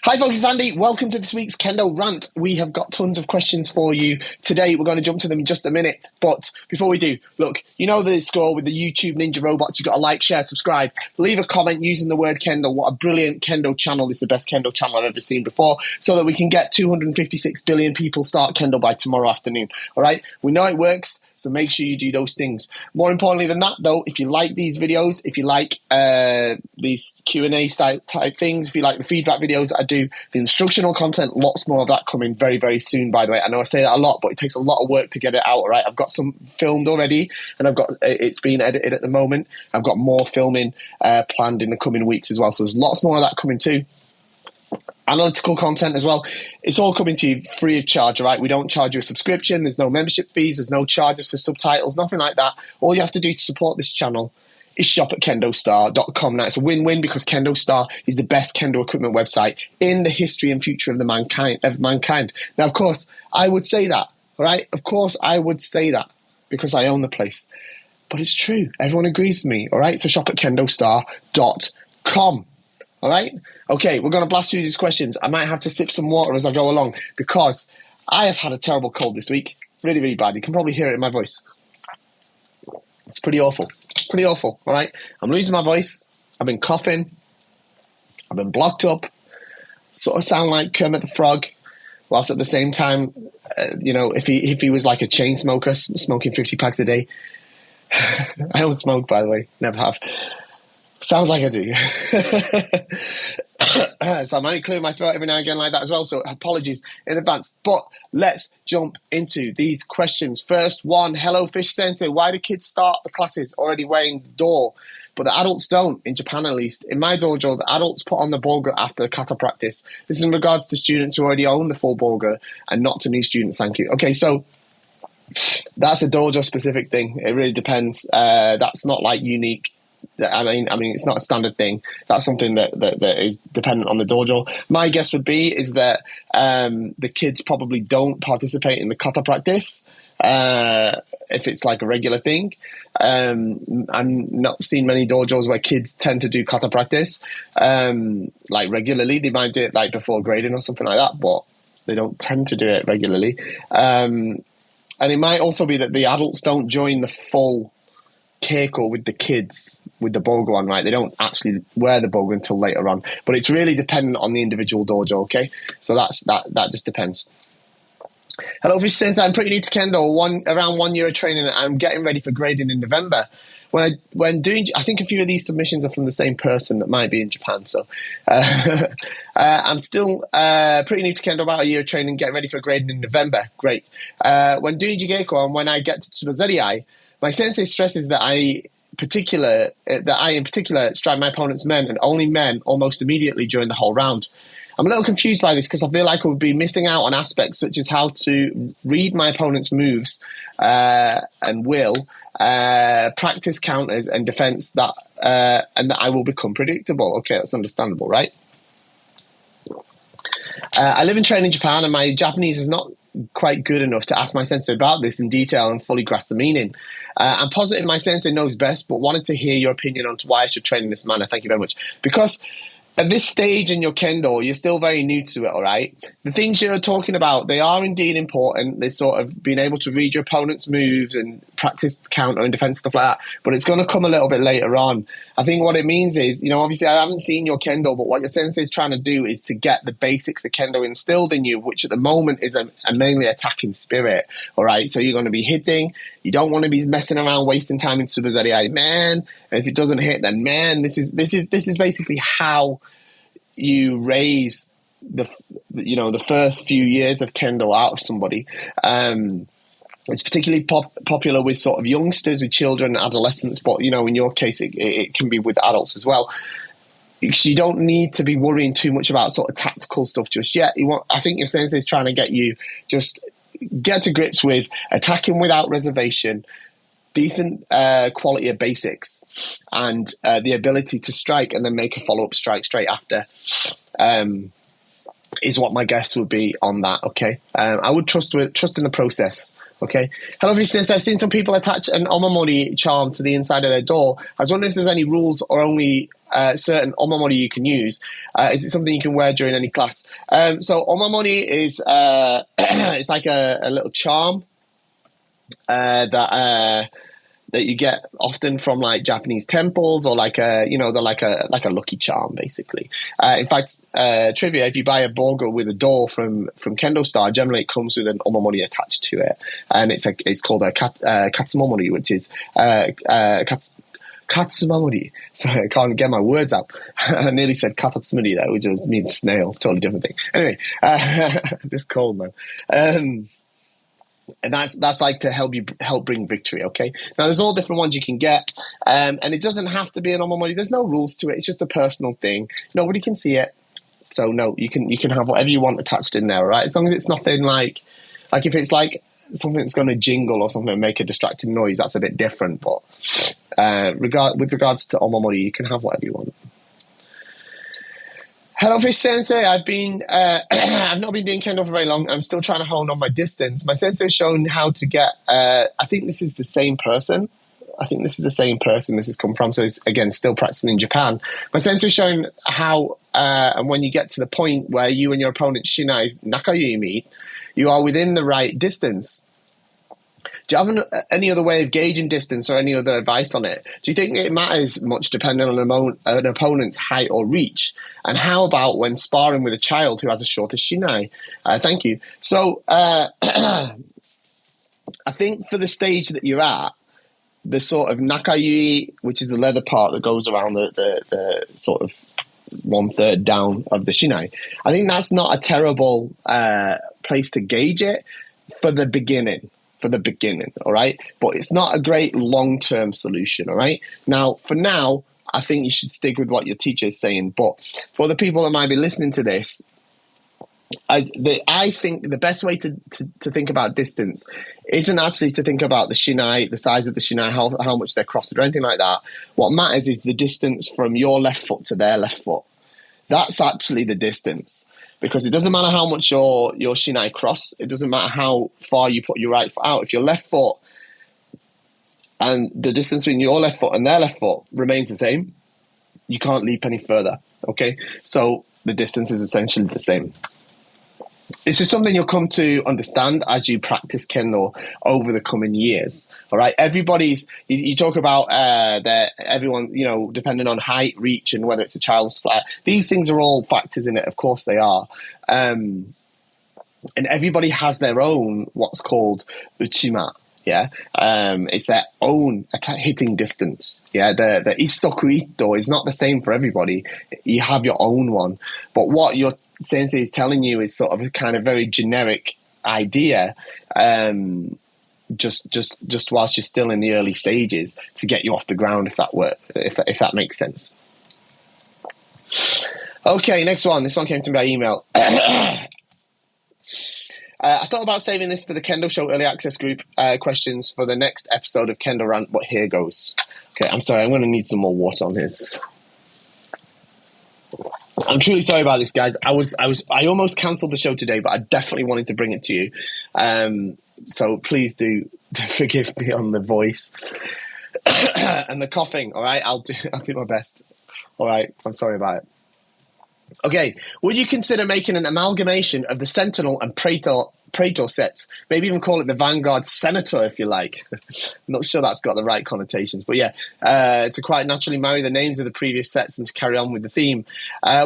Hi folks, it's Andy. Welcome to this week's Kendo Rant. We have got tons of questions for you today. We're going to jump to them in just a minute. But before we do, look, you know the score with the YouTube Ninja Robots. You've got to like, share, subscribe. Leave a comment using the word Kendo. What a brilliant Kendo channel. It's the best Kendo channel I've ever seen before. So that we can get 256 billion people start Kendo by tomorrow afternoon. All right? We know it works. So make sure you do those things. More importantly than that, though, if you like these videos, if you like these Q&A type things, if you like the feedback videos that I do, the instructional content, lots more of that coming very, very soon, by the way. I know I say that a lot, but it takes a lot of work to get it out, all right? I've got some filmed already, and it's being edited at the moment. I've got more filming planned in the coming weeks as well. So there's lots more of that coming too. Analytical content as well. It's all coming to you free of charge, all right? We don't charge you a subscription. There's no membership fees. There's no charges for subtitles, nothing like that. All you have to do to support this channel is shop at KendoStar.com. Now, it's a win-win because KendoStar is the best Kendo equipment website in the history and future of mankind. Now, of course, I would say that, all right? Of course, I would say that because I own the place. But it's true. Everyone agrees with me, all right? So shop at KendoStar.com. All right? Okay, we're going to blast through these questions. I might have to sip some water as I go along because I have had a terrible cold this week. Really, really bad. You can probably hear it in my voice. It's pretty awful. Pretty awful, all right? I'm losing my voice. I've been coughing. I've been blocked up. Sort of sound like Kermit the Frog, whilst at the same time, if he was like a chain smoker, smoking 50 packs a day. I don't smoke, by the way. Never have. Sounds like I do. So I might clear my throat every now and again like that as well, so apologies in advance. But let's jump into these questions. First one, hello Fish Sensei, why do kids start the classes already wearing the door, but the adults don't, in Japan at least? In my dojo, the adults put on the Borger after the kata practice. This is in regards to students who already own the full Borger and not to new students, thank you. Okay, so that's a dojo-specific thing. It really depends. That's not like unique. I mean, it's not a standard thing. That's something that is dependent on the dojo. My guess would be is that the kids probably don't participate in the kata practice if it's like a regular thing. I'm not seeing many dojos where kids tend to do kata practice like regularly. They might do it like before grading or something like that, but they don't tend to do it regularly. And it might also be that the adults don't join the full keiko with the kids with the Borger on, right? They don't actually wear the Borger until later on, but it's really dependent on the individual dojo. Okay, so that just depends. Hello Fish says, I'm pretty new to Kendo, around 1 year of training. I'm getting ready for grading in November. When doing, I think a few of these submissions are from the same person that might be in Japan. So I'm still pretty new to Kendo, about a year of training, getting ready for grading in November. Great. When doing Jigeko and when I get to Tsubazeriai, my sensei stresses that I in particular strike my opponent's men and only men almost immediately during the whole round. I'm a little confused by this because I feel like I would be missing out on aspects such as how to read my opponent's moves and practice counters and defense and that I will become predictable. Okay, that's understandable, right? I live and train in Japan and my Japanese is not quite good enough to ask my sensei about this in detail and fully grasp the meaning. I'm positive my sensei knows best, but wanted to hear your opinion on why I should train in this manner. Thank you very much. Because at this stage in your Kendo, you're still very new to it, all right? The things you're talking about, they are indeed important. They're sort of being able to read your opponent's moves and practice counter and defense, stuff like that. But it's going to come a little bit later on. I think what it means is, obviously I haven't seen your Kendo, but what your sensei is trying to do is to get the basics of Kendo instilled in you, which at the moment is a mainly attacking spirit, all right? So you're going to be hitting. You don't want to be messing around, wasting time in Tsubazeriai, man. And if it doesn't hit, then man, this is basically how you raise the first few years of Kendo out of somebody. It's particularly popular with sort of youngsters, with children, adolescents, but in your case, it can be with adults as well. You don't need to be worrying too much about sort of tactical stuff just yet. I think your sensei is trying to get you just get to grips with attacking without reservation, decent quality of basics, and the ability to strike and then make a follow-up strike straight after is what my guess would be on that. Okay, I would trust in the process. Okay. Hello, Vincenzo. I've seen some people attach an omamori charm to the inside of their door. I was wondering if there's any rules or only certain omamori you can use. Is it something you can wear during any class? So omamori is it's like a little charm that you get often from like Japanese temples, or like they're like a lucky charm, basically. In fact, trivia: if you buy a Borger with a door from KendoStar, generally it comes with an omamori attached to it, and it's called a katsumamori, which is katsumamori. Sorry, I can't get my words out. I nearly said katatsumari there, which means snail. Totally different thing. Anyway, this cold, man. And that's like to help bring victory. Okay. Now there's all different ones you can get, and it doesn't have to be an omamori. There's no rules to it. It's just a personal thing. Nobody can see it, so no, you can have whatever you want attached in there, right? As long as it's nothing like if it's like something that's going to jingle or something and make a distracting noise, that's a bit different. But with regards to omamori, you can have whatever you want. Hello, Fish Sensei. I've not been doing Kendo for very long. I'm still trying to hone on my distance. My sensei has shown how to get, I think this is the same person. This has come from. So it's, again, still practicing in Japan. My sensei has shown how, and when you get to the point where you and your opponent's shinai's nakayui meet, you are within the right distance. Do you have any other way of gauging distance or any other advice on it? Do you think it matters much depending on an opponent's height or reach? And how about when sparring with a child who has a shorter shinai? Thank you. So I think for the stage that you're at, the sort of nakayui, which is the leather part that goes around the sort of 1/3 down of the shinai, I think that's not a terrible place to gauge it for the beginning. All right? But it's not a great long-term solution, all right? Now, for now, I think you should stick with what your teacher is saying. But for the people that might be listening to this, I think the best way to think about distance isn't actually to think about the shinai, the size of the shinai, how much they're crossed or anything like that. What matters is the distance from your left foot to their left foot. That's actually the distance. Because it doesn't matter how much your shinai cross. It doesn't matter how far you put your right foot out. If your left foot and the distance between your left foot and their left foot remains the same, you can't leap any further. Okay? So the distance is essentially the same. This is something you'll come to understand as you practice Kendo over the coming years. All right, you talk about that everyone, depending on height, reach, and whether it's a child's flat. These things are all factors in it. Of course, they are. And everybody has their own what's called uchima. Yeah, it's their own hitting distance. Yeah, the isoku ito is not the same for everybody. You have your own one, but what your sensei is telling you is sort of a kind of very generic idea, just whilst you're still in the early stages to get you off the ground, if that makes sense. Okay, next one. This one came to me by email. I thought about saving this for the Kendo Show Early Access Group questions for the next episode of Kendo Rant, but here goes. Okay, I'm sorry. I'm going to need some more water on this. I'm truly sorry about this, guys. I almost cancelled the show today, but I definitely wanted to bring it to you. So please do forgive me on the voice and the coughing. All right, I'll do my best. All right, I'm sorry about it. Okay, would you consider making an amalgamation of the Sentinel and Pror sets? Maybe even call it the Vanguard Senator, if you like. I'm not sure that's got the right connotations, but yeah, to quite naturally marry the names of the previous sets and to carry on with the theme.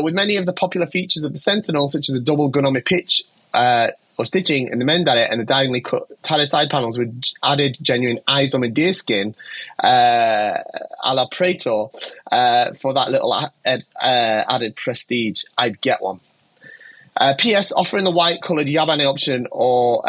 With many of the popular features of the Sentinel, such as the double gunome pitch or stitching in the mendare and the diagonally cut tare side panels with added genuine izome deer skin a la Pror for that little added prestige, I'd get one. P.S. Offering the white-coloured Yabane option or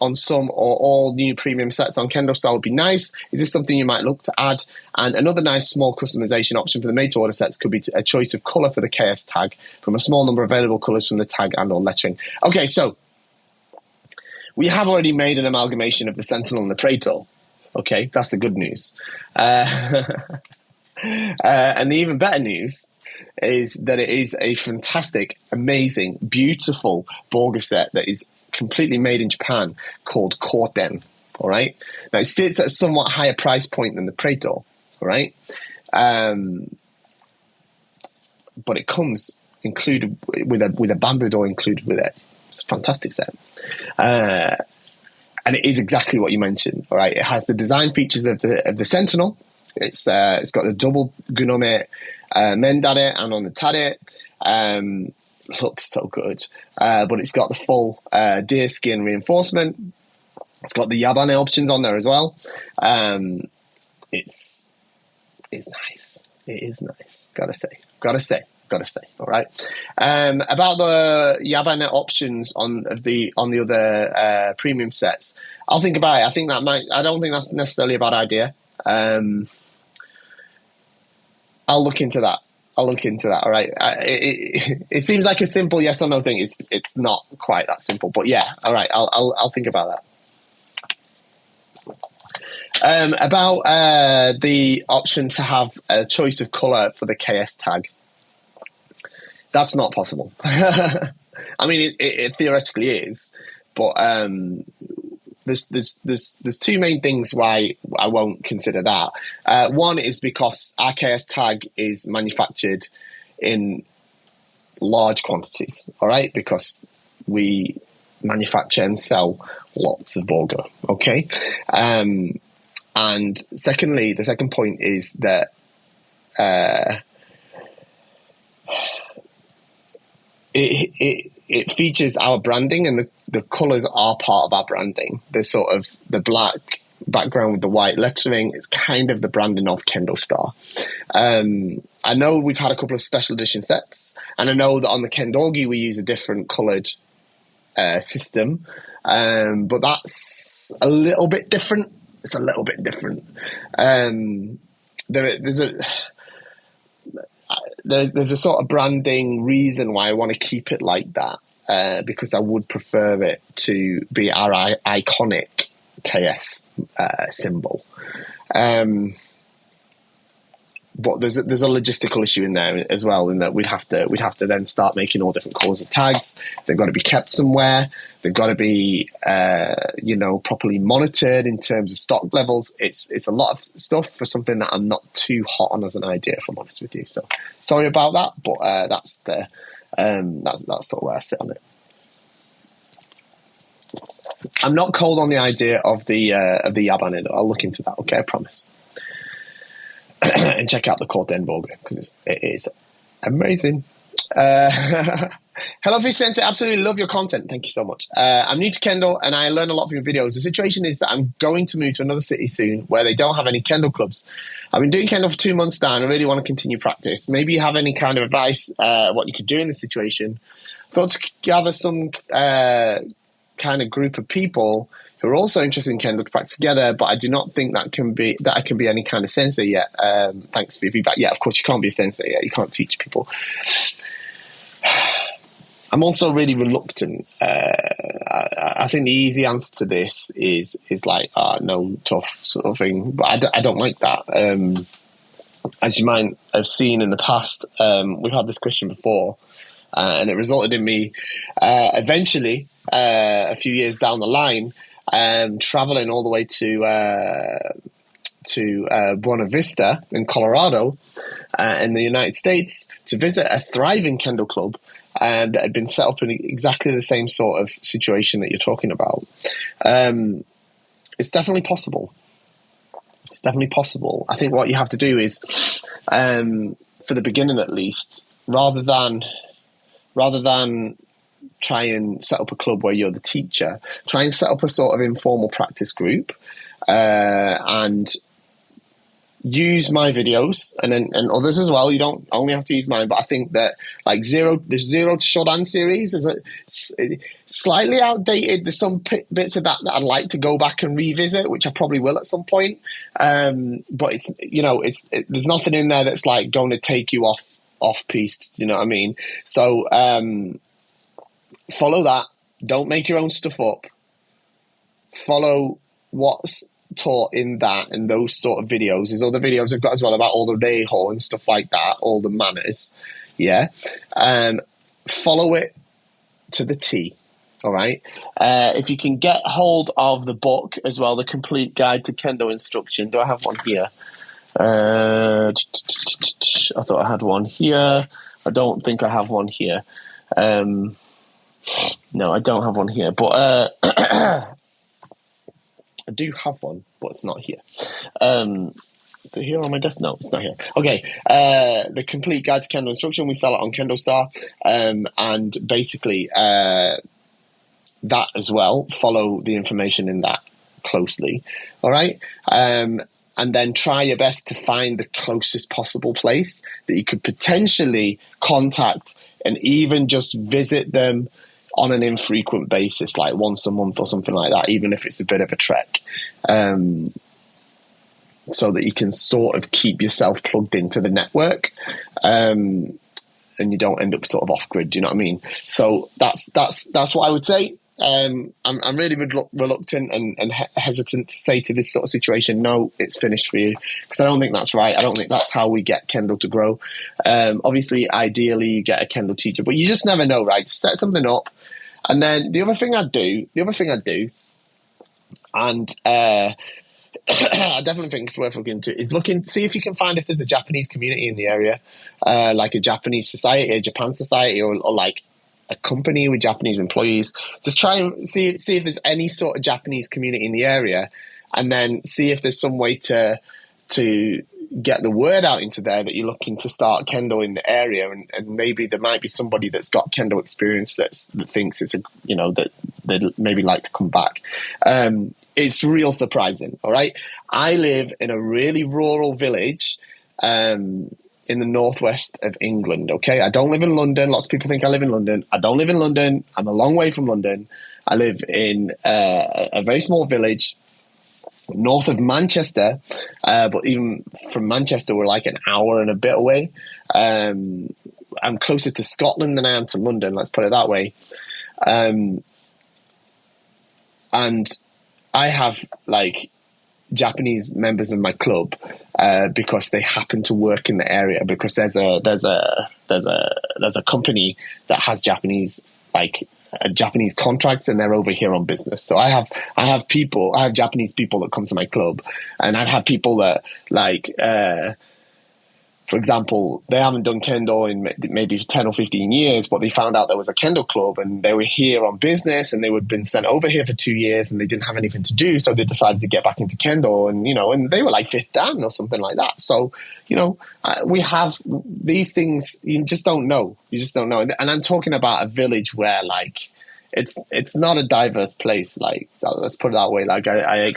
on some or all new premium sets on KendoStar would be nice. Is this something you might look to add? And another nice small customization option for the made-to-order sets could be a choice of colour for the KS tag from a small number of available colours from the tag and or lettering. Okay, so we have already made an amalgamation of the Sentinel and the Pror. Okay, that's the good news. And the even better news is that it is a fantastic, amazing, beautiful Borger set that is completely made in Japan called Koten. All right. Now it sits at a somewhat higher price point than the Preto. All right. But it comes included with a bamboo door included with it. It's a fantastic set. And it is exactly what you mentioned. All right. It has the design features of the Sentinel. It's got the double gunome mendare and on the tare. Looks so good. But it's got the full deer skin reinforcement. It's got the yabane options on there as well. It's nice. It is nice. Gotta say. All right. About the yabane options on the other premium sets, I'll think about it. I don't think that's necessarily a bad idea. I'll look into that. All right. It seems like a simple yes or no thing. It's not quite that simple, but yeah. All right. I'll think about that. About the option to have a choice of color for the KS tag. That's not possible. I mean, it theoretically is, but there's two main things why I won't consider that. One is because our KS tag is manufactured in large quantities, all right? Because we manufacture and sell lots of Borger, okay? And secondly, the second point is that it features our branding, and the colours are part of our branding. There's sort of the black background with the white lettering. It's kind of the branding of KendoStar. I know we've had a couple of special edition sets, and I know that on the Kendogi we use a different coloured system, but that's a little bit different. It's a little bit different. There's a sort of branding reason why I want to keep it like that, because I would prefer it to be our iconic KS symbol. But there's a logistical issue in there as well, in that we'd have to then start making all different colours of tags. They've got to be kept somewhere. They've got to be properly monitored in terms of stock levels. It's a lot of stuff for something that I'm not too hot on as an idea, if I'm honest with you. So sorry about that, but that's sort of where I sit on it. I'm not cold on the idea of the yabane though. I'll look into that. Okay, I promise. And check out the Koten Borger, because it is amazing. Hello Fish Sensei, absolutely love your content. Thank you so much. I'm new to Kendo and I learn a lot from your videos. The situation is that I'm going to move to another city soon where they don't have any Kendo clubs. I've been doing Kendo for 2 months now and I really want to continue practice. Maybe you have any kind of advice what you could do in this situation. Thought to gather some kind of group of people who are also interested in Kendo to practice together, but I do not think that I can be any kind of sensei yet. Thanks for your feedback. Yeah, of course you can't be a sensei yet. You can't teach people. I'm also really reluctant. I think the easy answer to this is like, no, tough sort of thing. But I don't like that. As you might have seen in the past, we've had this question before, and it resulted in me eventually, a few years down the line, traveling all the way to Buena Vista in Colorado, in the United States, to visit a thriving Kendo club that had been set up in exactly the same sort of situation that you're talking about. It's definitely possible. It's definitely possible. I think what you have to do is, for the beginning at least, rather than try and set up a club where you're the teacher, try and set up a sort of informal practice group, and use my videos and others as well. You don't only have to use mine, but I think that like the Zero to Shodan series is slightly outdated. There's some bits of that I'd like to go back and revisit, which I probably will at some point. But there's nothing in there that's like going to take you off piste. Do you know what I mean? So follow that. Don't make your own stuff up. Follow what's taught in that and those sort of videos. There's other videos I've got as well about all the reiho and stuff like that, all the manners. Yeah. Follow it to the T. All right. If you can get hold of the book as well, The Complete Guide to Kendo Instruction. Do I have one here? I thought I had one here. I don't think I have one here. No, I don't have one here. But I do have one, but it's not here. Is it here on my desk? No, it's not here. Okay. The Complete Guide to Kendo Instruction. We sell it on KendoStar. And basically... that as well, follow the information in that closely, all right? And then try your best to find the closest possible place that you could potentially contact and even just visit them on an infrequent basis, like once a month or something like that, even if it's a bit of a trek, so that you can sort of keep yourself plugged into the network. And you don't end up sort of off grid. Do you know what I mean? So that's what I would say. I'm really reluctant and hesitant to say to this sort of situation, no, it's finished for you, because I don't think that's right. I don't think that's how we get Kendo to grow. Obviously, ideally, you get a Kendo teacher, but you just never know, right? Set something up, and then the other thing I do, and I definitely think it's worth looking into, is see if you can find if there's a Japanese community in the area, like a Japanese society, a Japan society, or like a company with Japanese employees. Just try and see if there's any sort of Japanese community in the area, and then see if there's some way to get the word out into there that you're looking to start Kendo in the area, and maybe there might be somebody that's got Kendo experience that thinks it's that they'd maybe like to come back. It's real surprising. All right, I live in a really rural village in the northwest of England, okay? I don't live in London. Lots of people think I live in London. I don't live in London. I'm a long way from London. I live in a very small village north of Manchester, but even from Manchester, we're like an hour and a bit away. I'm closer to Scotland than I am to London, let's put it that way. And I have, like, Japanese members of my club because they happen to work in the area, because there's a company that has Japanese contracts, and they're over here on business. So I have Japanese people that come to my club, and I've had people that, like, for example, they haven't done Kendo in maybe 10 or 15 years, but they found out there was a Kendo club, and they were here on business, and they would have been sent over here for 2 years, and they didn't have anything to do, so they decided to get back into Kendo, and and they were like 5th Dan or something like that. So, we have these things. You just don't know. And I'm talking about a village where, like, it's not a diverse place. Like, let's put it that way. Like, I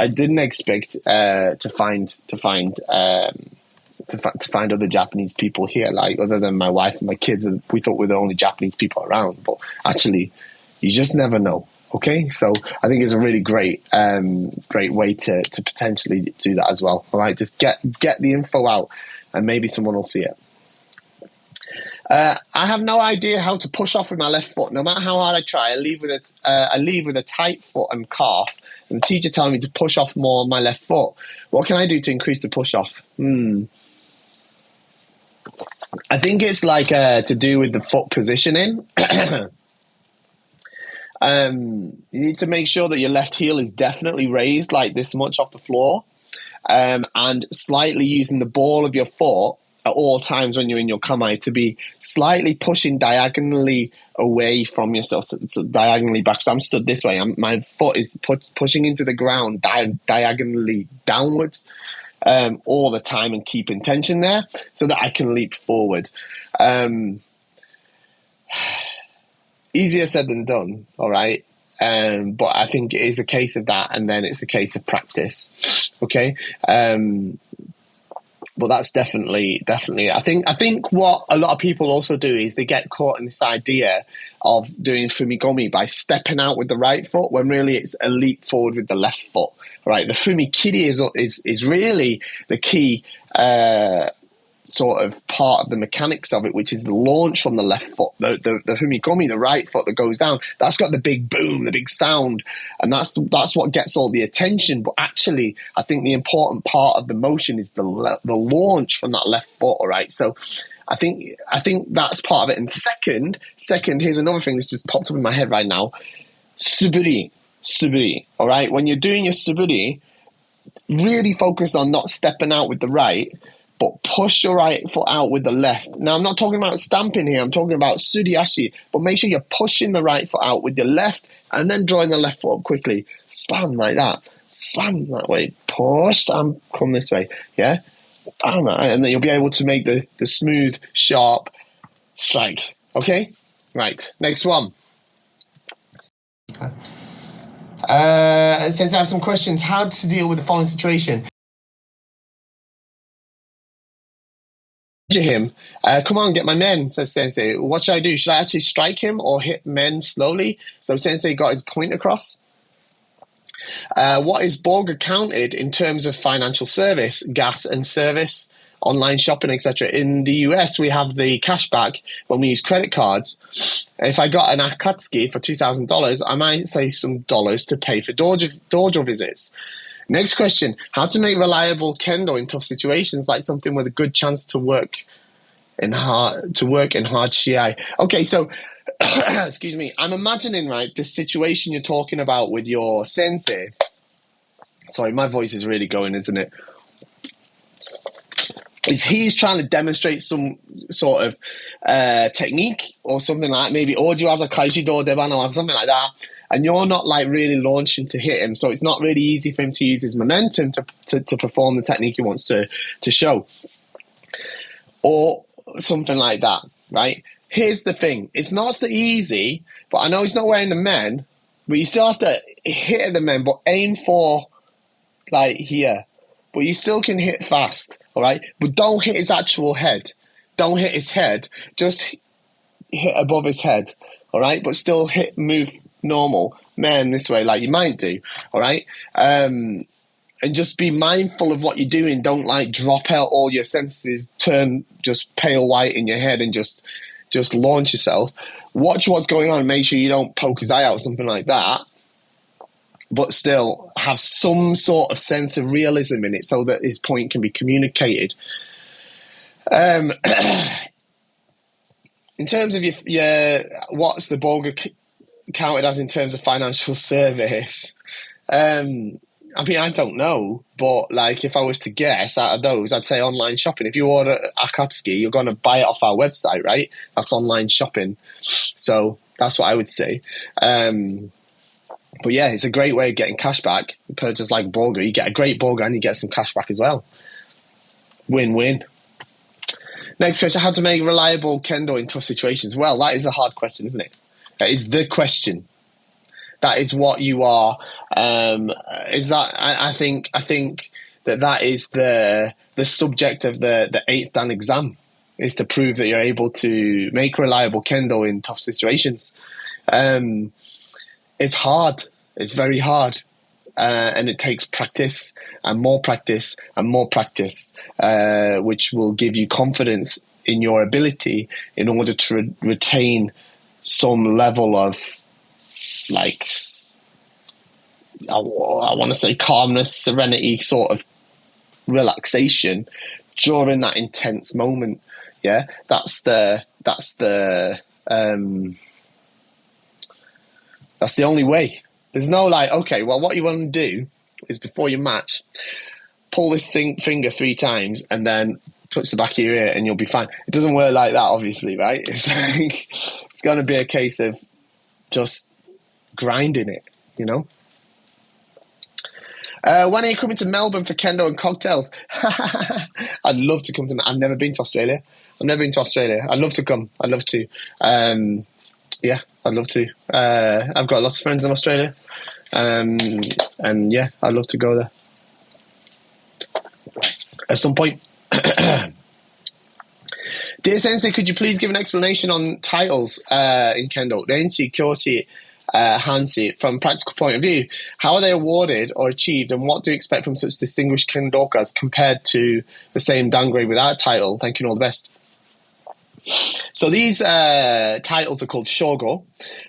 didn't expect to find other Japanese people here, like, other than my wife and my kids. We thought we were the only Japanese people around, but actually, you just never know. Okay, so I think it's a really great way to potentially do that as well. All right, just get the info out, and maybe someone will see it. I have no idea how to push off with my left foot. No matter how hard I try, I leave with a tight foot and calf, and the teacher telling me to push off more on my left foot. What can I do to increase the push off? I think it's like to do with the foot positioning. You need to make sure that your left heel is definitely raised like this much off the floor, and slightly using the ball of your foot at all times when you're in your kamae to be slightly pushing diagonally away from yourself, so diagonally back. So I'm stood this way. My foot is pushing into the ground diagonally downwards all the time, and keeping tension there so that I can leap forward. Easier said than done, all right? But I think it is a case of that, and then it's a case of practice, okay? But that's definitely. I think what a lot of people also do is they get caught in this idea of doing fumigomi by stepping out with the right foot, when really it's a leap forward with the left foot. Right? The fumikiri is really the key sort of part of the mechanics of it, which is the launch from the left foot. The fumigomi, the right foot that goes down, that's got the big boom, the big sound, and that's what gets all the attention. But actually, I think the important part of the motion is the launch from that left foot. All right, so I think that's part of it. And second, here's another thing that's just popped up in my head right now. Suburi. All right. When you're doing your suburi, really focus on not stepping out with the right, but push your right foot out with the left. Now, I'm not talking about stamping here. I'm talking about suriashi, but make sure you're pushing the right foot out with your left and then drawing the left foot up quickly. Spam like that. Slam that way. Push and come this way. Yeah. And then you'll be able to make the smooth, sharp strike. Okay? Right. Next one. Since I have some questions, how to deal with the following situation. Him. Come on, get my men, says Sensei. What should I do? Should I actually strike him or hit men slowly? So Sensei got his point across. What is Borger counted in terms of financial service, gas and service, online shopping, etc.? In the US, we have the cashback when we use credit cards. If I got an Akatsuki for $2,000, I might save some dollars to pay for dojo visits. Next question, how to make reliable Kendo in tough situations, like something with a good chance to work in hard shiai. Okay, so, excuse me, I'm imagining, right, this situation you're talking about with your sensei. Sorry, my voice is really going, isn't it? He's trying to demonstrate some sort of technique or something like that, maybe Oju has a Kaishido Debano or something like that, and you're not like really launching to hit him, so it's not really easy for him to use his momentum to perform the technique he wants to show. Or something like that, right? Here's the thing, it's not so easy, but I know he's not wearing the men, but you still have to hit the men, but aim for like here. But you still can hit fast, all right? But don't hit his actual head. Don't hit his head. Just hit above his head, all right? But still move normal. Man, this way, like you might do, all right? And just be mindful of what you're doing. Don't, like, drop out all your senses, turn just pale white in your head and just launch yourself. Watch what's going on. Make sure you don't poke his eye out or something like that. But still have some sort of sense of realism in it so that his point can be communicated. In terms of your what's the Borger counted as in terms of financial service? I mean, I don't know, but like if I was to guess out of those, I'd say online shopping. If you order Akatsuki, you're going to buy it off our website, right? That's online shopping. So that's what I would say. But yeah, it's a great way of getting cash back. Just like Borger, you get a great Borger and you get some cash back as well. Win-win. Next question, how to make reliable Kendo in tough situations? Well, that is a hard question, isn't it? That is the question. That is what you are. I think that is the subject of the 8th Dan exam, is to prove that you're able to make reliable Kendo in tough situations. It's hard. It's very hard. And it takes practice and more practice and more practice, which will give you confidence in your ability in order to retain some level of, like, I want to say calmness, serenity, sort of relaxation during that intense moment. Yeah, that's the only way. There's no like, okay, well, what you want to do is before you match, pull this finger 3 times and then touch the back of your ear and you'll be fine. It doesn't work like that, obviously, right? It's like, it's going to be a case of just grinding it, you know? When are you coming to Melbourne for Kendo and cocktails? I'd love to come to. I've never been to Australia. I'd love to come. I'd love to. Yeah, I'd love to. I've got lots of friends in Australia. And yeah, I'd love to go there at some point. Dear Sensei, could you please give an explanation on titles in Kendo? Renshi, Kyoshi, Hanshi, from a practical point of view. How are they awarded or achieved, and what do you expect from such distinguished Kendokas compared to the same downgrade without a title? Thank you and all the best. So these titles are called shogo,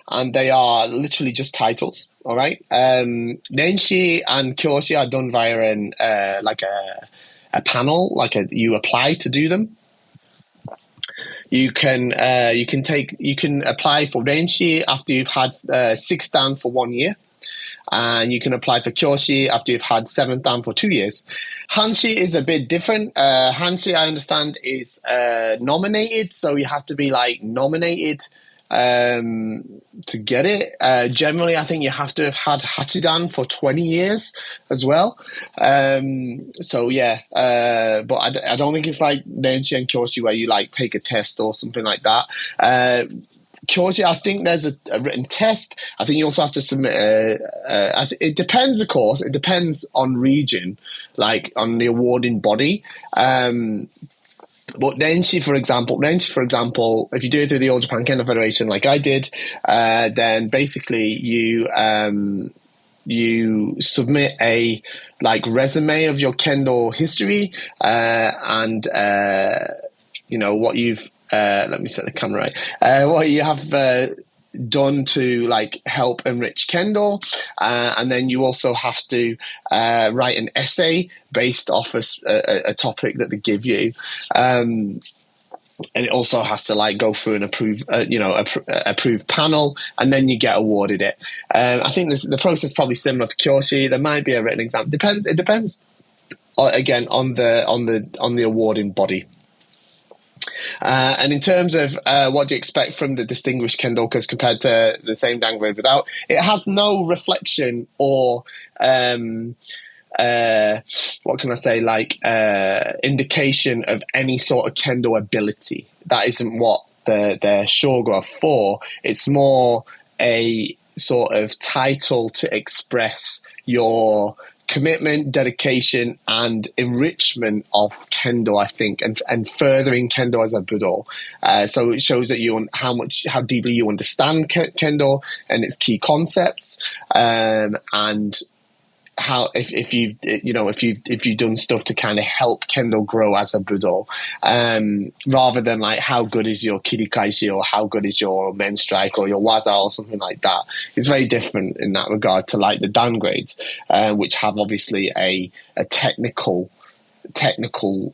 and they are literally just titles, all right? Renshi and Kyoshi are done via like a panel, you apply to do them. You can apply for Renshi after you've had 6th Dan for 1 year. And you can apply for Kyoshi after you've had 7th Dan for 2 years. Hanshi is a bit different. Hanshi, I understand, is nominated, so you have to be like nominated to get it. Generally, I think you have to have had Hachidan for 20 years as well. So yeah, but I don't think it's like Renshi and Kyoshi where you like take a test or something like that. Kyoshi, I think there's a written test. I think you also have to submit it depends, of course. It depends on region, like on the awarding body. But Renshi, for example, if you do it through the All Japan Kendo Federation, like I did, then basically you submit a like resume of your Kendo history, and what you've let me set the camera right. What you have done to like help enrich Kendo, and then you also have to write an essay based off a topic that they give you, and it also has to like go through an approved panel, and then you get awarded it. I think the process is probably similar to Kyoshi. There might be a written exam. It depends again on the awarding body. And in terms of what do you expect from the distinguished kendokas compared to the same Dan grade without, it has no reflection or what can I say, like indication of any sort of kendo ability. That isn't what they're shoga for. It's more a sort of title to express your commitment, dedication, and enrichment of kendo, I think, and furthering kendo as a budo. So it shows that how deeply you understand kendo and its key concepts, and how if you've done stuff to kind of help kendo grow as a budo, rather than like how good is your kirikaishi or how good is your men strike or your waza or something like that. It's very different in that regard to like the downgrades, which have obviously a technical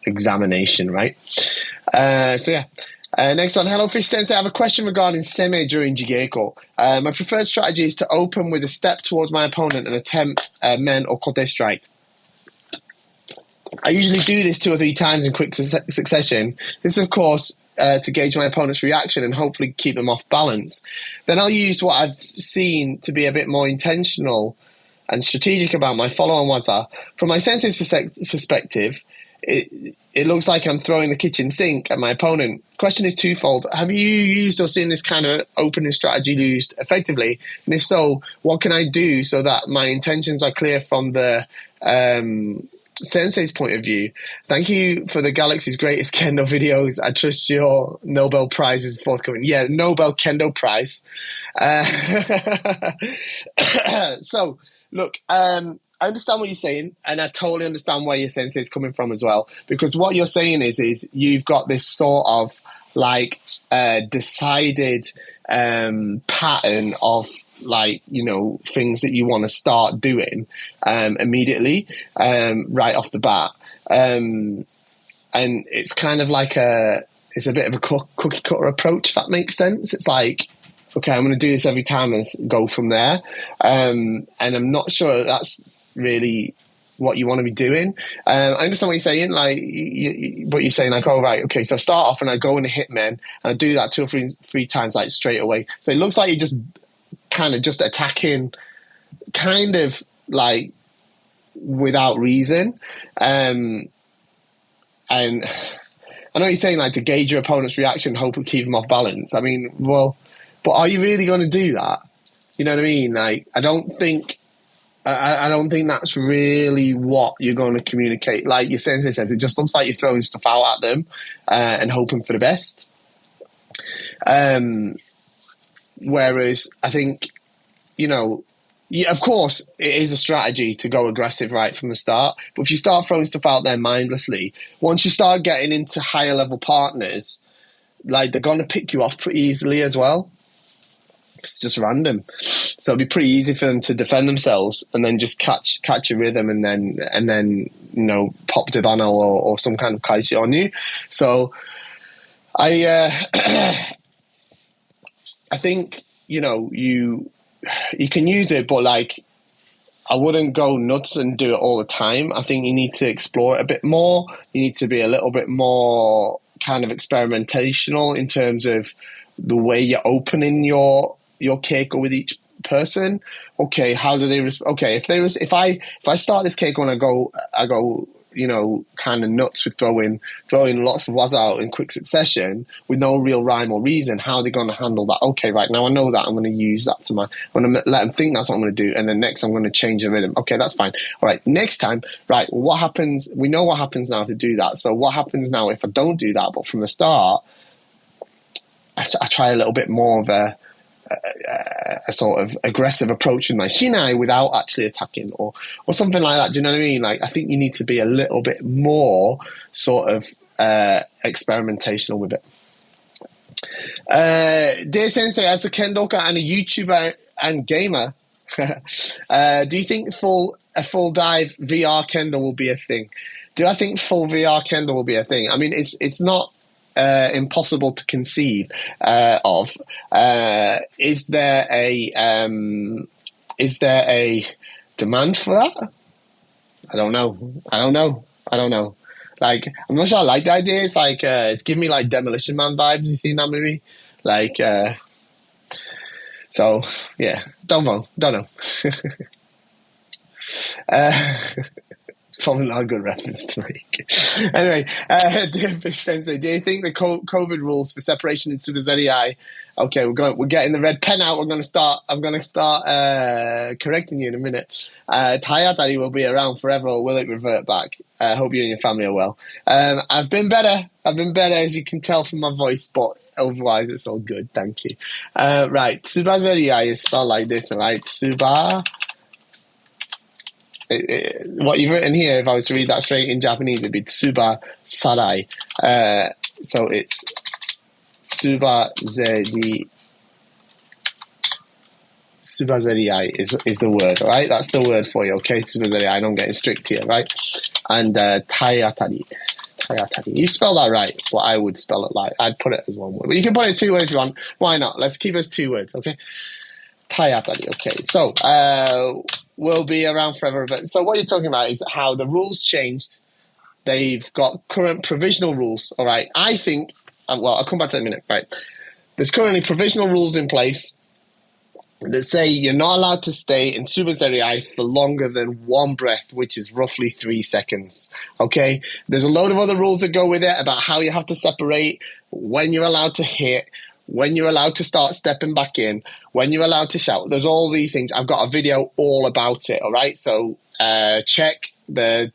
examination, right? So yeah. Next one, hello Fish Sensei. I have a question regarding seme during jigeko. My preferred strategy is to open with a step towards my opponent and attempt men or kote strike. I usually do this 2 or 3 times in quick succession. This is, of course, to gauge my opponent's reaction and hopefully keep them off balance. Then I'll use what I've seen to be a bit more intentional and strategic about my follow-on waza. From my sensei's perspective, it looks like I'm throwing the kitchen sink at my opponent. Question is twofold. Have you used or seen this kind of opening strategy used effectively? And if so, what can I do so that my intentions are clear from the sensei's point of view? Thank you for the Galaxy's greatest Kendo videos. I trust your Nobel Prize is forthcoming. Yeah, Nobel Kendo Prize. So, look, I understand what you're saying, and I totally understand where your sensei is coming from as well. Because what you're saying is you've got this sort of like decided pattern of like, things that you want to start doing immediately, right off the bat. And it's kind of like it's a bit of a cookie cutter approach, if that makes sense. It's like, okay, I'm going to do this every time and go from there. And I'm not sure that's really what you want to be doing. I understand what you're saying, like what you're saying, like, oh right, okay, so I start off and I go in a hitman and I do that 2 or 3 times, like straight away. So it looks like you're just kind of just attacking, kind of like without reason. And I know you're saying like to gauge your opponent's reaction, hope and keep them off balance. I mean, well, but are you really going to do that? You know what I mean? Like, I don't think that's really what you're going to communicate. Like your sensei says, it just looks like you're throwing stuff out at them and hoping for the best. Whereas I think, of course, it is a strategy to go aggressive right from the start. But if you start throwing stuff out there mindlessly, once you start getting into higher level partners, like they're going to pick you off pretty easily as well. It's just random. So it'd be pretty easy for them to defend themselves and then just catch a rhythm and then pop Debano or some kind of kaishi on you. So I I think, you know, you can use it, but like, I wouldn't go nuts and do it all the time. I think you need to explore it a bit more. You need to be a little bit more kind of experimentational in terms of the way you're opening your cake with each person. Okay, how do they okay, if I start this cake when I go, you know, kind of nuts with throwing lots of waza out in quick succession with no real rhyme or reason, how are they going to handle that? Okay, right, now I know that I'm going to use that I'm going to let them think that's what I'm going to do, and then next I'm going to change the rhythm. Okay, that's fine. All right, next time, right, what happens? We know what happens now to do that. So what happens now if I don't do that, but from the start, I try a little bit more of a sort of aggressive approach in my shinai without actually attacking or something like that. Do you know what I mean? Like, I think you need to be a little bit more sort of experimentational with it. Dear Sensei, as a Kendoka and a YouTuber and gamer, do you think a full dive VR Kendall will be a thing? Do I think full VR Kendall will be a thing? I mean, it's not impossible to conceive of. Is there a demand for that? I don't know. Like, I'm not sure I like the idea. It's like it's giving me like Demolition Man vibes. Have you seen that movie? Like, so yeah, don't know. Probably not a good reference to make. Anyway, dear Fish Sensei, do you think the COVID rules for separation in Super ZEI? Okay, we're getting the red pen out. I'm going to start correcting you in a minute. Tayatari will be around forever, or will it revert back? I hope you and your family are well. I've been better, as you can tell from my voice, but otherwise it's all good. Thank you. Right, Tsuba ZEI is spelled like this, all right? Tsuba. What you've written here, if I was to read that straight in Japanese, it'd be Tsuba Sarai. So it's Tsuba Zeri. Tsuba Zeri is the word, all right? That's the word for you, okay? Tsuba Zeri. I'm getting strict here, right? And Tayatari. You spell that right, but I would spell it like, I'd put it as one word. But you can put it 2 words if you want. Why not? Let's keep it as 2 words, okay? Tayatari, okay. So, will be around forever. So what you're talking about is how the rules changed. They've got current provisional rules, all right? I think, well, I'll come back to that in a minute, right? There's currently provisional rules in place that say you're not allowed to stay in Super Zeri for longer than one breath, which is roughly 3 seconds, okay? There's a load of other rules that go with it about how you have to separate, when you're allowed to hit, when you're allowed to start stepping back in, when you're allowed to shout. There's all these things. I've got a video all about it, all right? So check the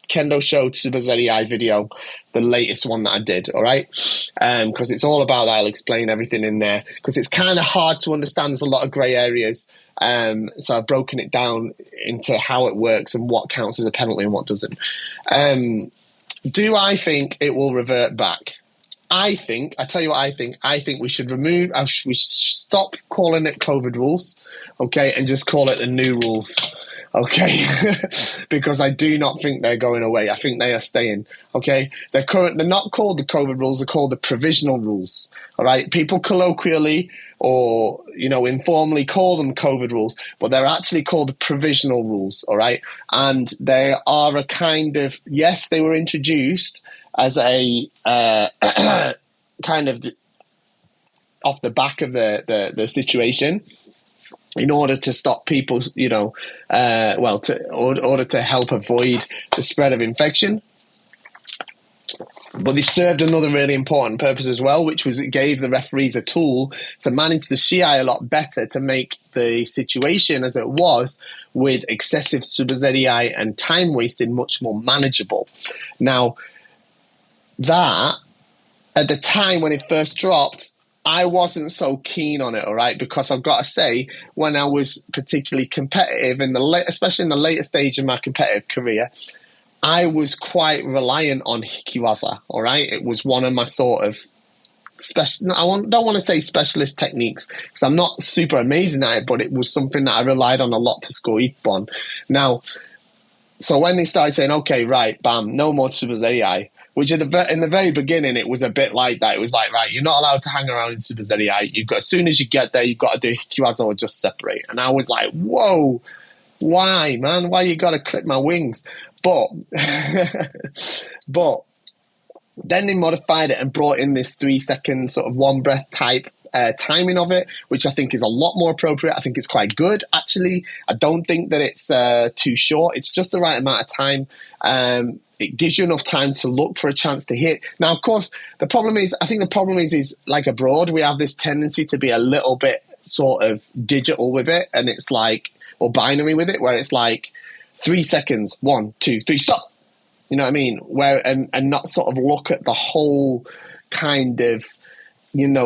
Kendo Show Tsuba Zeri video, the latest one that I did, all right? Because it's all about that. I'll explain everything in there because it's kind of hard to understand. There's a lot of grey areas. So I've broken it down into how it works and what counts as a penalty and what doesn't. Do I think it will revert back? I tell you what I think we should we should stop calling it COVID rules, okay, and just call it the new rules, okay? Because I do not think they're going away. I think they are staying, okay? They're not called the COVID rules, they're called the provisional rules, all right? People colloquially or, you know, informally call them COVID rules, but they're actually called the provisional rules, all right? And they are a kind of, yes, they were introduced as a kind of off the back of the situation in order to stop people, you know, order to help avoid the spread of infection. But they served another really important purpose as well, which was it gave the referees a tool to manage the shiai a lot better, to make the situation as it was with excessive subazeri and time wasting much more manageable. Now, that, at the time when it first dropped, I wasn't so keen on it, all right? Because I've got to say, when I was particularly competitive, especially in the later stage of my competitive career, I was quite reliant on hikiwaza, all right? It was one of my sort of don't want to say specialist techniques, because I'm not super amazing at it, but it was something that I relied on a lot to score ippon. Now, so when they started saying, okay, right, bam, no more Super Zeri, Which in the very beginning, it was a bit like that. It was like, right, you're not allowed to hang around in Super ZEI. You've got, as soon as you get there, you've got to do Hikiwaza or just separate. And I was like, whoa, why, man? Why you got to clip my wings? But, but then they modified it and brought in this 3-second sort of one breath type timing of it, which I think is a lot more appropriate. I think it's quite good, actually. I don't think that it's too short. It's just the right amount of time. It gives you enough time to look for a chance to hit. Now, of course, I think the problem is like abroad, we have this tendency to be a little bit sort of digital with it, and it's like, or binary with it, where it's like 3 seconds, 1, 2, 3, stop. You know what I mean? And not sort of look at the whole kind of,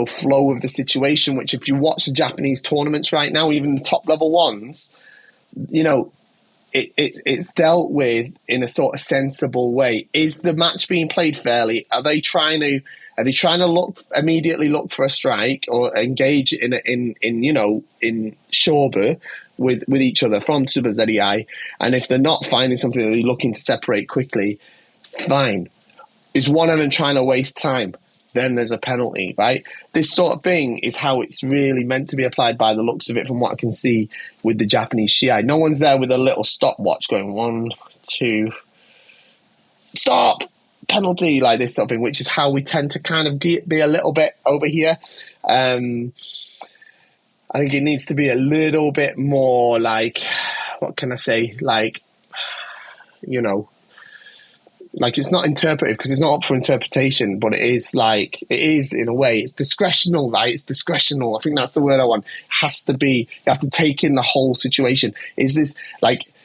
flow of the situation, which if you watch the Japanese tournaments right now, even the top level ones, it's dealt with in a sort of sensible way. Is the match being played fairly? Are they trying to immediately look for a strike or engage in shobu with each other from Super ZEI? And if they're not finding something that they're looking to separate quickly, fine. Is one of them trying to waste time? Then there's a penalty, right? This sort of thing is how it's really meant to be applied by the looks of it, from what I can see with the Japanese Shiai. No one's there with a little stopwatch going 1, 2, stop, penalty, like this sort of thing, which is how we tend to kind of be a little bit over here. I think it needs to be a little bit more like, what can I say? Like it's not interpretive because it's not up for interpretation, but it is in a way, it's discretional, right? It's discretional. I think that's the word I want. It has to be, you have to take in the whole situation. Is this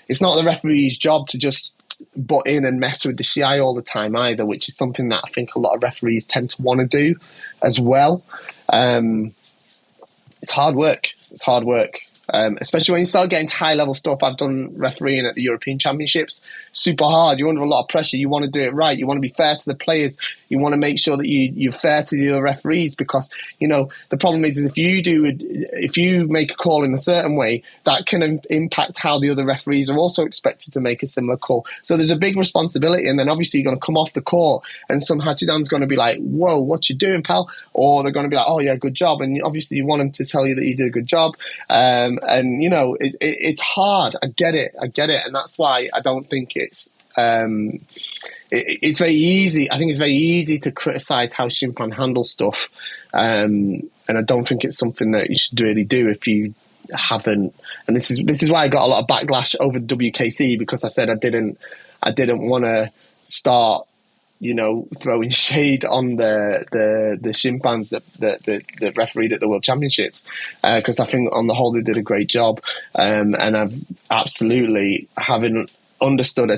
it's not the referee's job to just butt in and mess with the Shiai all the time either, which is something that I think a lot of referees tend to want to do as well. It's hard work. Especially when you start getting to high-level stuff. I've done refereeing at the European Championships. Super hard. You're under a lot of pressure. You want to do it right. You want to be fair to the players. You want to make sure that you're fair to the other referees, because, the problem is if you make a call in a certain way, that can impact how the other referees are also expected to make a similar call. So there's a big responsibility, and then obviously you're going to come off the court and some Hachidan's going to be like, whoa, what you doing, pal? Or they're going to be like, oh, yeah, good job. And obviously you want them to tell you that you did a good job. And it's hard. I get it. And that's why I don't think it's very easy. I think it's very easy to criticize how Shimpan handles stuff. And I don't think it's something that you should really do if you haven't. And this is why I got a lot of backlash over the WKC, because I said I didn't want to start, throwing shade on the Shimpans that refereed at the World Championships, because I think on the whole they did a great job, and I've absolutely haven't understood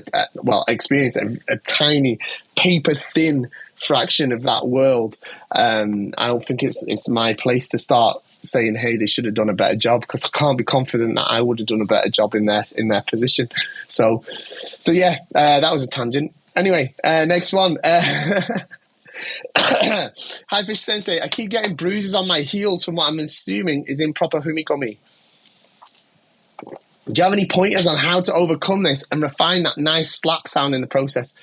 experienced a tiny paper thin fraction of that world. I don't think it's my place to start saying, hey, they should have done a better job, because I can't be confident that I would have done a better job in their position. So yeah, that was a tangent. Anyway, next one. Hi, Fish Sensei. I keep getting bruises on my heels from what I'm assuming is improper humikomi. Do you have any pointers on how to overcome this and refine that nice slap sound in the process?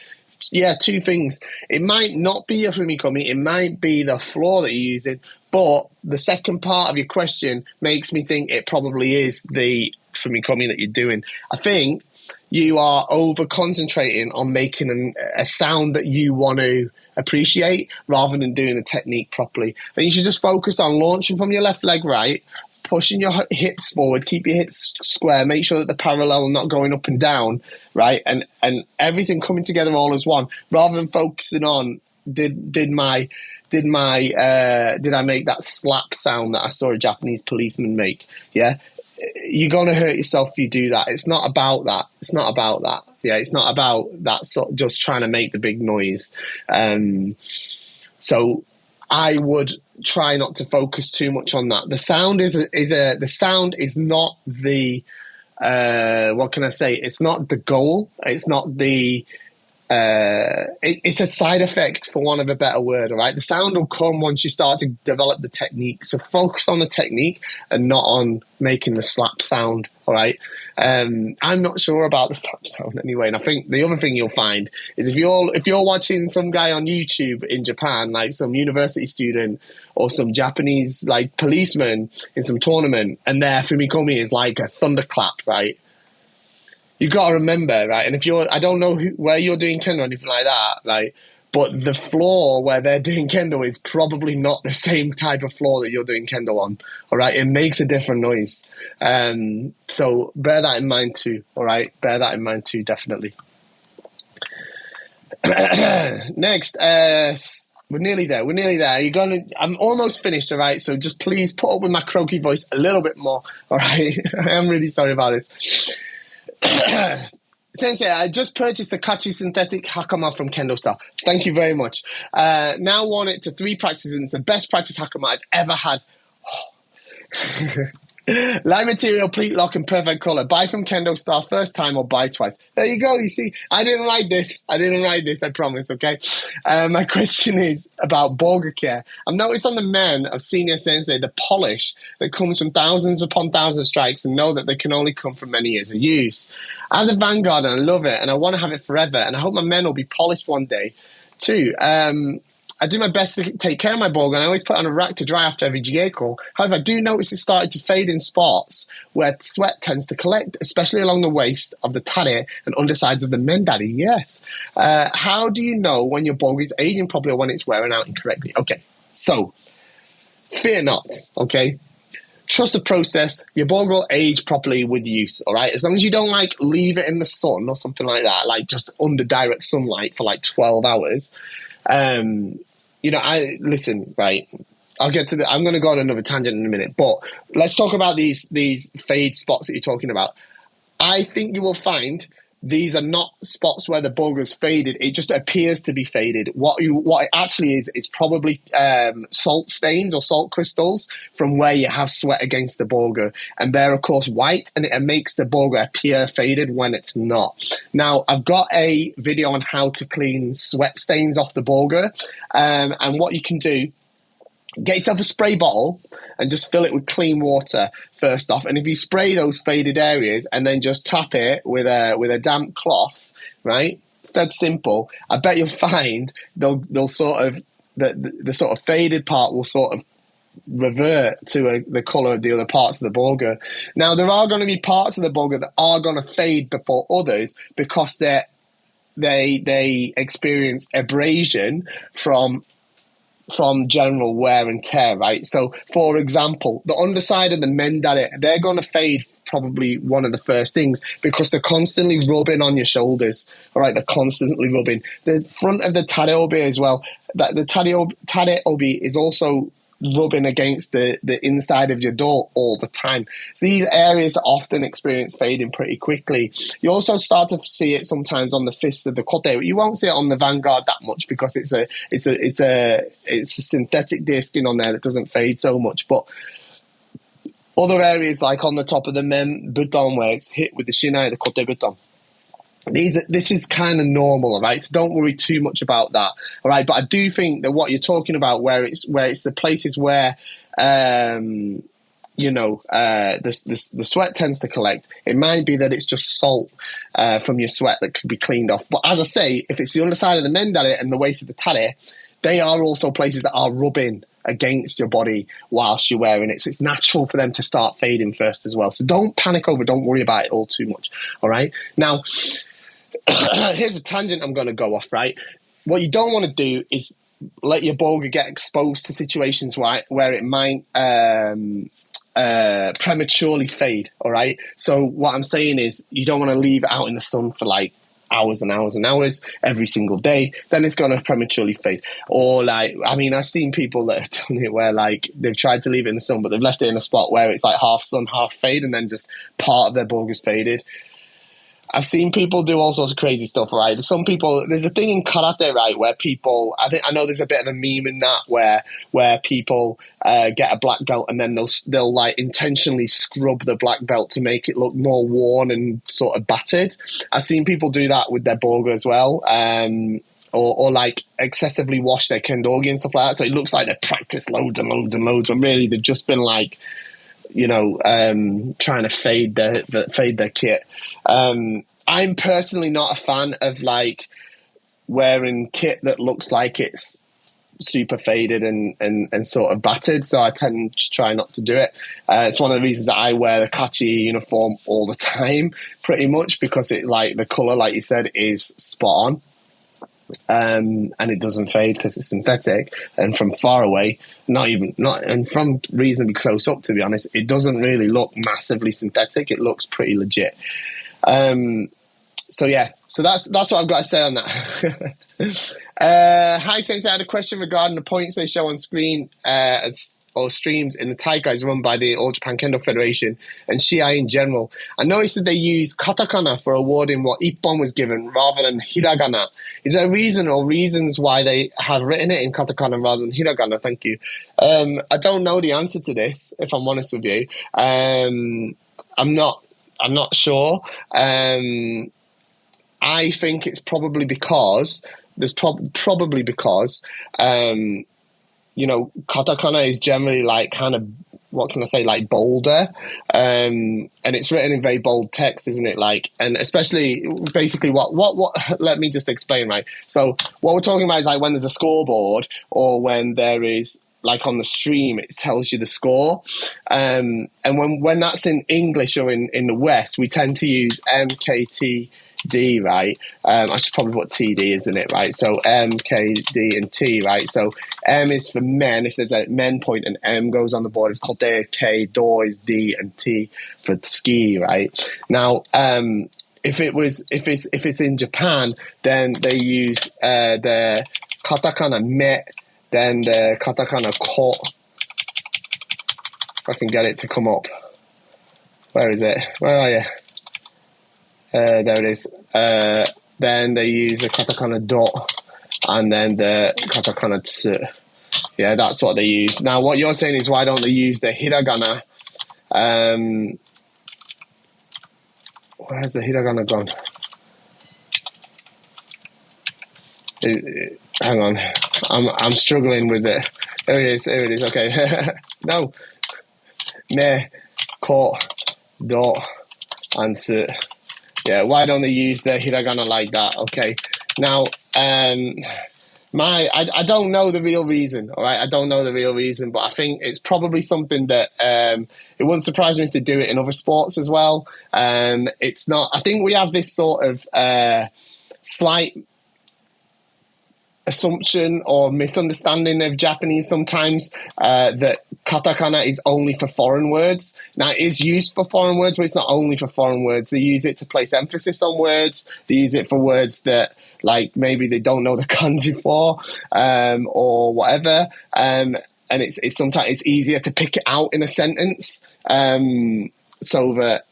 Yeah, 2 things. It might not be a humikomi. It might be the floor that you're using. But the second part of your question makes me think it probably is the humikomi that you're doing. I think you are over concentrating on making a sound that you want to appreciate rather than doing the technique properly. Then you should just focus on launching from your left leg right, pushing your hips forward, keep your hips square, make sure that the parallel are not going up and down, right? And everything coming together all as one, rather than focusing on did I make that slap sound that I saw a Japanese policeman make? Yeah. You're going to hurt yourself if you do that. It's not about that. Yeah, it's not about that sort of just trying to make the big noise. So I would try not to focus too much on that. The sound is not the what can I say? It's not the goal. It's not the it's a side effect, for want of a better word. All right, the sound will come once you start to develop the technique. So focus on the technique and not on making the slap sound. All right. I'm not sure about the slap zone anyway. And I think the other thing you'll find is if you're watching some guy on YouTube in Japan, like some university student or some Japanese like policeman in some tournament, and their Fumikomi is like a thunderclap, right? You've got to remember, right? And if I don't know where you're doing Kendo or anything like that, right? But the floor where they're doing Kendo is probably not the same type of floor that you're doing Kendo on, all right? It makes a different noise. So bear that in mind too, all right? Bear that in mind too, definitely. Next, we're nearly there. I'm almost finished, all right? So just please put up with my croaky voice a little bit more, all right? I am really sorry about this. Sensei, I just purchased the Kachi synthetic hakama from KendoStar. Thank you very much. Now worn it to 3 practices, and it's the best practice hakama I've ever had. Light material, pleat lock, and perfect color. Buy from KendoStar first time or buy twice. There you go. You see, I didn't write this. I promise, okay? My question is about Borger care. I've noticed on the men of senior sensei the polish that comes from thousands upon thousands of strikes, and know that they can only come from many years of use. As a vanguard, and I love it, and I want to have it forever, and I hope my men will be polished one day too. I do my best to take care of my Borger, and I always put it on a rack to dry after every Jigeiko. However, I do notice it started to fade in spots where sweat tends to collect, especially along the waist of the tare and undersides of the mendari. Yes. How do you know when your Borger is aging properly or when it's wearing out incorrectly? Okay, so fear not, okay? Trust the process. Your Borger will age properly with use, all right? As long as you don't, like, leave it in the sun or something like that, like just under direct sunlight for, like, 12 hours. Listen, right, I'm going to go on another tangent in a minute, but let's talk about these fade spots that you're talking about. I think you will find these are not spots where the Borger is faded. It just appears to be faded. What it actually is, it's probably salt stains or salt crystals from where you have sweat against the Borger. And they're, of course, white, and it makes the Borger appear faded when it's not. Now, I've got a video on how to clean sweat stains off the Borger. And what you can do, get yourself a spray bottle and just fill it with clean water first off. And if you spray those faded areas and then just tap it with a damp cloth, right? It's that simple. I bet you'll find they'll sort of the sort of faded part will sort of revert to the color of the other parts of the Borger. Now, there are going to be parts of the Borger that are going to fade before others because they experience abrasion from general wear and tear, right? So, for example, the underside of the mendare, they're going to fade probably one of the first things because they're constantly rubbing on your shoulders, all right? They're constantly rubbing. The front of the tare obi as well, that the tare obi is also rubbing against the inside of your door all the time. So these areas often experience fading pretty quickly. You also start to see it sometimes on the fists of the kote. You won't see it on the vanguard that much because it's a synthetic deer skin on there that doesn't fade so much. But other areas like on the top of the men buton where it's hit with the shinai, the kote buton, this is kind of normal, all right? So don't worry too much about that, all right? But I do think that what you're talking about, where it's the places where the sweat tends to collect, it might be that it's just salt from your sweat that could be cleaned off. But as I say, if it's the underside of the mendare and the waist of the tare, they are also places that are rubbing against your body whilst you're wearing it. So it's natural for them to start fading first as well. So don't panic don't worry about it all too much, all right? Now, here's a tangent I'm going to go off, right? What you don't want to do is let your Borger get exposed to situations where it might prematurely fade, all right? So what I'm saying is you don't want to leave it out in the sun for like hours and hours and hours every single day, then it's going to prematurely fade. Or like, I mean, I've seen people that have done it where like they've tried to leave it in the sun, but they've left it in a spot where it's like half sun, half fade, and then just part of their Borger's faded. I've seen people do all sorts of crazy stuff, right? There's a thing in karate, right, where people, I know there's a bit of a meme in that where people get a black belt and then they'll like intentionally scrub the black belt to make it look more worn and sort of battered. I've seen people do that with their Borger as well, or like excessively wash their kendogi and stuff like that. So it looks like they've practiced loads and loads and loads, when really they've just been like trying to fade their kit. I'm personally not a fan of like wearing kit that looks like it's super faded and sort of battered, so I tend to try not to do it. It's one of the reasons that I wear the Kachi uniform all the time, pretty much, because it, like, the colour, like you said, is spot on. And it doesn't fade because it's synthetic, and from far away, and from reasonably close up, to be honest, it doesn't really look massively synthetic. It looks pretty legit. So that's what I've got to say on that. Hi, Sensei, I had a question regarding the points they show on screen or streams in the Taikais run by the All Japan Kendo Federation and Shiai in general. I noticed that they use Katakana for awarding what Ippon was given rather than Hiragana. Is there a reason or reasons why they have written it in Katakana rather than Hiragana? Thank you. I don't know the answer to this, if I'm honest with you. I'm not sure. I think it's probably because katakana is generally like kind of, what can I say, like bolder, and it's written in very bold text, isn't it? Like, and especially basically what let me just explain, right? So what we're talking about is like when there's a scoreboard, or when there is, like, on the stream, it tells you the score. And when that's in English or in the West, we tend to use MKTD, right? I should probably put TD, isn't it, right? So MKD and T, right? So M is for men. If there's a men point and M goes on the board, it's called K, Do is D, and T for ski, right? Now, if it's in Japan, then they use the katakana me, then the katakana ko. If I can get it to come up. Where is it? Where are you? There it is. Then they use the katakana do, and then the katakana tsu. Yeah, that's what they use. Now, what you're saying is, why don't they use the hiragana? Where's the hiragana gone? Hang on, I'm struggling with it. There it is. Okay, no, me, ko, do, and tsu. Yeah, why don't they use the hiragana like that? Okay, now, I don't know the real reason. All right, I don't know the real reason, but I think it's probably something that it wouldn't surprise me if they do it in other sports as well. It's not. I think we have this sort of slight assumption or misunderstanding of Japanese sometimes, that katakana is only for foreign words. Now, it is used for foreign words, but it's not only for foreign words. They use it to place emphasis on words. They use it for words that, like, maybe they don't know the kanji for, or whatever. And it's sometimes it's easier to pick it out in a sentence, so that,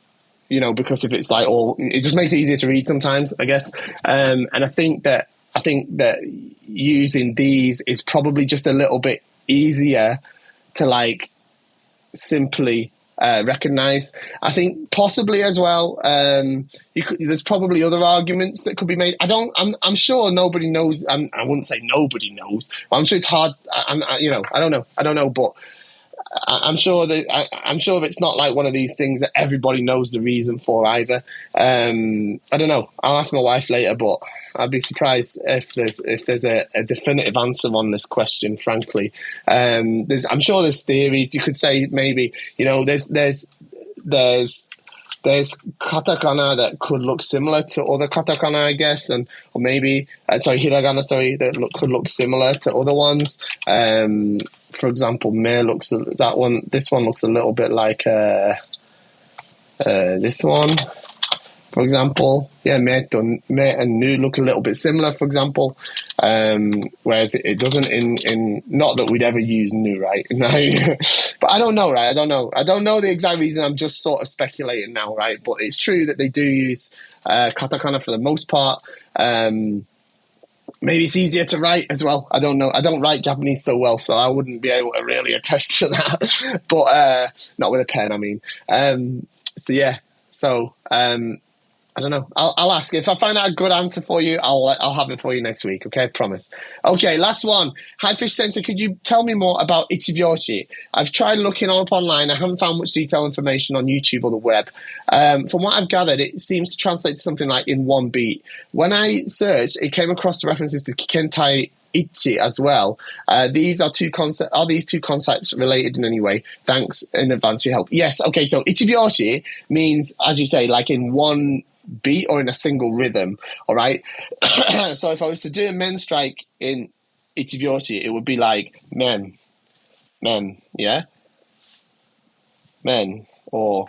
because if it's like it just makes it easier to read sometimes, I guess. And I think that using these is probably just a little bit easier to, like, simply recognize. I think possibly as well, there's probably other arguments that could be made. I'm sure nobody knows. I wouldn't say nobody knows, but I'm sure it's hard. I don't know, but I'm sure that it's not like one of these things that everybody knows the reason for either. I don't know. I'll ask my wife later, but I'd be surprised if there's a definitive answer on this question, frankly. I'm sure there's theories. You could say maybe, there's katakana that could look similar to other katakana, I guess, or maybe hiragana, could look similar to other ones. For example, this one looks a little bit like this one. For example, me and nu look a little bit similar, for example, whereas it doesn't in not that we'd ever use nu, right? But I don't know, right? I don't know the exact reason. I'm just sort of speculating now, right? But it's true that they do use katakana for the most part. Maybe it's easier to write as well. I don't know. I don't write Japanese so well, so I wouldn't be able to really attest to that. But not with a pen, I mean. So I don't know. I'll ask. If I find out a good answer for you, I'll have it for you next week. Okay, promise. Okay, last one. Hi, Fish Sensei. Could you tell me more about Ichibyoushi? I've tried looking up online. I haven't found much detailed information on YouTube or the web. From what I've gathered, it seems to translate to something like in one beat. When I searched, it came across the references to Kentai Ichi as well. These two concepts related in any way? Thanks in advance for your help. Yes. Okay. So Ichibyoushi means, as you say, like in one beat or in a single rhythm. All right. So if I was to do a men strike in Ichibyoushi, it would be like men, yeah, men or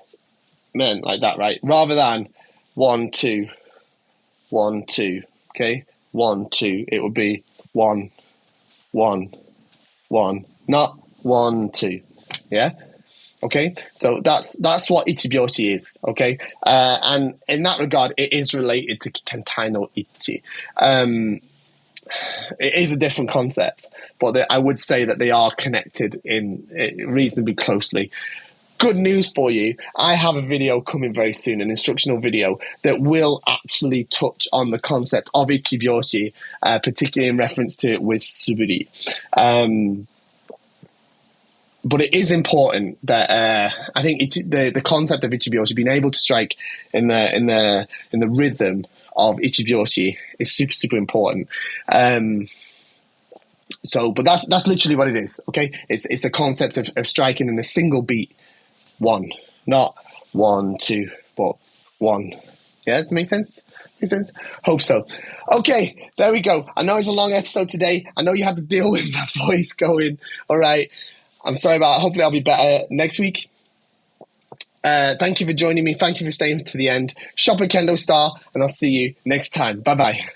men like that, right? Rather than 1 2 1 2. Okay, 1 2. It would be 1 1 1, not 1 2. Yeah. Okay, so that's what Ichibyoushi is. Okay, and in that regard, it is related to Kentai no Ichi. It is a different concept, but I would say that they are connected in reasonably closely. Good news for you, I have a video coming very soon, an instructional video that will actually touch on the concept of Ichibyoushi, particularly in reference to it with Suburi. But it is important that I think the concept of Ichibyoushi, being able to strike in the rhythm of Ichibyoushi, is super, super important. But that's literally what it is. Okay, it's the concept of striking in a single beat, 1, not 1 2, but 1. Yeah, does it make sense? Make sense? Hope so. Okay, there we go. I know it's a long episode today. I know you had to deal with my voice going. All right. I'm sorry about it. Hopefully I'll be better next week. Thank you for joining me. Thank you for staying to the end. Shop at KendoStar, and I'll see you next time. Bye-bye.